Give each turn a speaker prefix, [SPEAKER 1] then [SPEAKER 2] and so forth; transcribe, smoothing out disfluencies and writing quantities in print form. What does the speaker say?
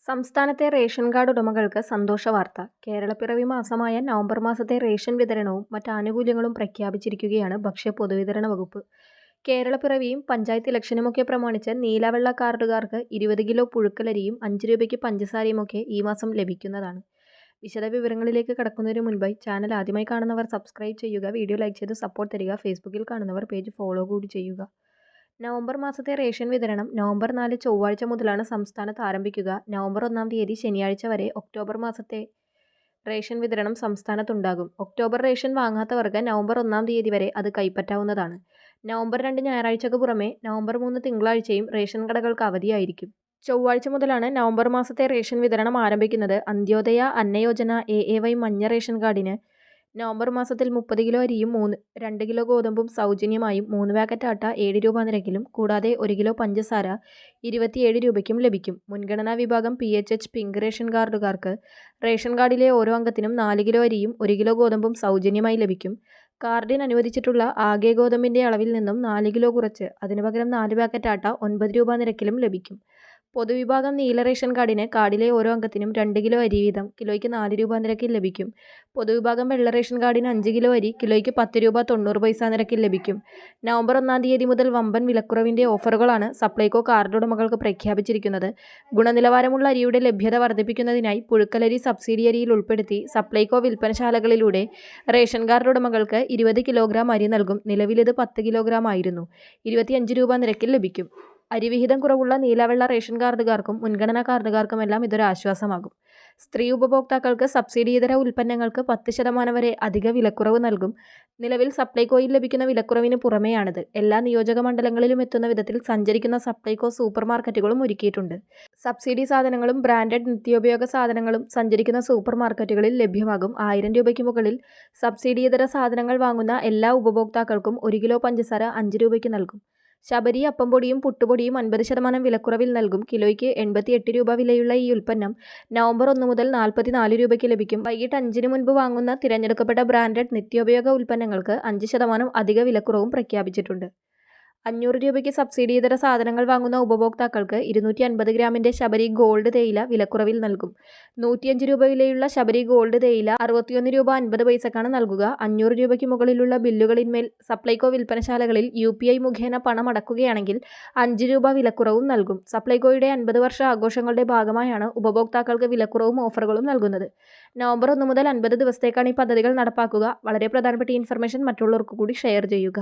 [SPEAKER 1] സംസ്ഥാനത്തെ ration card ഉടമകൾക്ക് സന്തോഷവാർത്ത. കേരളപ്പിറവി മാസമായ നവംബർ മാസത്തെ റേഷൻ വിതരണവും മറ്റ് ആനുകൂല്യങ്ങളും പ്രഖ്യാപിച്ചിരിക്കുകയാണ് ഭക്ഷ്യ പൊതുവിതരണ വകുപ്പ്. കേരളപ്പിറവിയും പഞ്ചായത്ത് ഇലക്ഷനുമൊക്കെ പ്രമാണിച്ച് നീലവെള്ള കാർഡുകാർക്ക് 20 കിലോ പുഴുക്കലരിയും 5 രൂപയ്ക്ക് പഞ്ചസാരയുമൊക്കെ ഈ മാസം ലഭിക്കുന്നതാണ്. വിശദവിവരങ്ങളിലേക്ക് കടക്കുന്നതിന് മുൻപായി ചാനൽ ആദ്യമായി കാണുന്നവർ സബ്സ്ക്രൈബ് ചെയ്യുക, വീഡിയോ ലൈക്ക് ചെയ്ത് സപ്പോർട്ട് തരിക, ഫേസ്ബുക്കിൽ കാണുന്നവർ പേജ് ഫോളോ കൂടി ചെയ്യുക. നവംബർ മാസത്തെ റേഷൻ വിതരണം നവംബർ 4 ചൊവ്വാഴ്ച മുതലാണ് സംസ്ഥാനത്ത് ആരംഭിക്കുക. നവംബർ 1 തീയതി ശനിയാഴ്ച വരെ ഒക്ടോബർ മാസത്തെ റേഷൻ വിതരണം സംസ്ഥാനത്തുണ്ടാകും. ഒക്ടോബർ റേഷൻ വാങ്ങാത്തവർക്ക് നവംബർ 1 തീയതി വരെ അത് കൈപ്പറ്റാവുന്നതാണ്. നവംബർ 2 ഞായറാഴ്ചയ്ക്ക് പുറമെ നവംബർ 3 തിങ്കളാഴ്ചയും റേഷൻ കടകൾക്ക് അവധിയായിരിക്കും. ചൊവ്വാഴ്ച മുതലാണ് നവംബർ മാസത്തെ റേഷൻ വിതരണം ആരംഭിക്കുന്നത്. അന്ത്യോദയ അന്നയോജന AAY മഞ്ഞ റേഷൻ കാർഡിന് നവംബർ മാസത്തിൽ 30 കിലോ അരിയും 2 കിലോ ഗോതമ്പും സൗജന്യമായും 3 പാക്കറ്റ് ആട്ട 7 രൂപ നിരക്കിലും കൂടാതെ 1 കിലോ പഞ്ചസാര 27 രൂപയ്ക്കും ലഭിക്കും. മുൻഗണനാ വിഭാഗം PHH പിങ്ക് റേഷൻ കാർഡുകാർക്ക് റേഷൻ കാർഡിലെ ഓരോ അംഗത്തിനും 4 കിലോ അരിയും 1 കിലോ ഗോതമ്പും സൗജന്യമായി ലഭിക്കും. കാർഡിന് അനുവദിച്ചിട്ടുള്ള ആകെ ഗോതമ്പിൻ്റെ അളവിൽ നിന്നും 4 കിലോ കുറച്ച് അതിനു പകരം 4 പാക്കറ്റ് ആട്ട 9 രൂപ നിരക്കിലും ലഭിക്കും. പൊതുവിഭാഗം നീല റേഷൻ കാർഡിന് കാർഡിലെ ഓരോ അംഗത്തിനും 2 കിലോ അരി വീതം കിലോയ്ക്ക് 4 രൂപ നിരക്കിൽ ലഭിക്കും. പൊതുവിഭാഗം വെള്ള റേഷൻ കാർഡിന് 5 കിലോ അരി കിലോയ്ക്ക് 10 രൂപ 90 പൈസ നിരക്കിൽ ലഭിക്കും. നവംബർ 1 തീയതി മുതൽ വമ്പൻ വിലക്കുറവിൻ്റെ ഓഫറുകളാണ് സപ്ലൈകോ കാർഡ് ഉടമകൾക്ക് പ്രഖ്യാപിച്ചിരിക്കുന്നത്. ഗുണനിലവാരമുള്ള അരിയുടെ ലഭ്യത വർദ്ധിപ്പിക്കുന്നതിനായി പുഴുക്കലരി സബ്സിഡി അരിയിൽ ഉൾപ്പെടുത്തി സപ്ലൈകോ വിൽപ്പനശാലകളിലൂടെ റേഷൻ കാർഡ് ഉടമകൾക്ക് 20 കിലോഗ്രാം അരി നൽകും. നിലവിലിത് 10 കിലോഗ്രാം ആയിരുന്നു. 25 രൂപ നിരക്കിൽ ലഭിക്കും. അരിവിഹിതം കുറവുള്ള നീലവെള്ള റേഷൻ കാർഡുകാർക്കും മുൻഗണനാ കാർഡുകാർക്കുമെല്ലാം ഇതൊരു ആശ്വാസമാകും. സ്ത്രീ ഉപഭോക്താക്കൾക്ക് സബ്സിഡിയിതര ഉൽപ്പന്നങ്ങൾക്ക് 10% വരെ അധിക വിലക്കുറവ് നൽകും. നിലവിൽ സപ്ലൈകോയിൽ ലഭിക്കുന്ന വിലക്കുറവിന് പുറമെയാണിത്. എല്ലാ നിയോജക മണ്ഡലങ്ങളിലും എത്തുന്ന വിധത്തിൽ സഞ്ചരിക്കുന്ന സപ്ലൈകോ സൂപ്പർ മാർക്കറ്റുകളും ഒരുക്കിയിട്ടുണ്ട്. സബ്സിഡി സാധനങ്ങളും ബ്രാൻഡഡ് നിത്യോപയോഗ സാധനങ്ങളും സഞ്ചരിക്കുന്ന സൂപ്പർ മാർക്കറ്റുകളിൽ ലഭ്യമാകും. 1000 രൂപയ്ക്ക് മുകളിൽ സബ്സിഡിയിതര സാധനങ്ങൾ വാങ്ങുന്ന എല്ലാ ഉപഭോക്താക്കൾക്കും 1 കിലോ പഞ്ചസാര 5 രൂപയ്ക്ക് നൽകും. ശബരി അപ്പംപൊടിയും പുട്ടുപൊടിയും 50% വിലക്കുറവിൽ നൽകും. കിലോയ്ക്ക് 88 രൂപ വിലയുള്ള ഈ ഉൽപ്പന്നം നവംബർ 1 മുതൽ 44 രൂപയ്ക്ക് ലഭിക്കും. വൈകിട്ട് 5-ന് മുൻപ് വാങ്ങുന്ന തിരഞ്ഞെടുക്കപ്പെട്ട ബ്രാൻഡഡ് നിത്യോപയോഗ ഉൽപ്പന്നങ്ങൾക്ക് 5% അധിക വിലക്കുറവും പ്രഖ്യാപിച്ചിട്ടുണ്ട്. 500 രൂപയ്ക്ക് സബ്സിഡിയിതര സാധനങ്ങൾ വാങ്ങുന്ന ഉപഭോക്താക്കൾക്ക് 250 ഗ്രാമിൻ്റെ ശബരി ഗോൾഡ് തേയില വിലക്കുറവിൽ നൽകും. 105 രൂപ വിലയുള്ള ശബരി ഗോൾഡ് തേയില 61 രൂപ 50 പൈസക്കാണ് നൽകുക. 500 രൂപയ്ക്ക് മുകളിലുള്ള ബില്ലുകളിന്മേൽ സപ്ലൈകോ വിൽപ്പനശാലകളിൽ UPI മുഖേന പണം അടക്കുകയാണെങ്കിൽ 5 രൂപ വിലക്കുറവും നൽകും. സപ്ലൈകോയുടെ 50 വർഷ ആഘോഷങ്ങളുടെ ഭാഗമായാണ് ഉപഭോക്താക്കൾക്ക് വിലക്കുറവും ഓഫറുകളും നൽകുന്നത്. നവംബർ 1 മുതൽ 50 ദിവസത്തേക്കാണ് ഈ പദ്ധതികൾ നടപ്പാക്കുക. വളരെ പ്രധാനപ്പെട്ട ഇൻഫർമേഷൻ മറ്റുള്ളവർക്ക് കൂടി ഷെയർ ചെയ്യുക.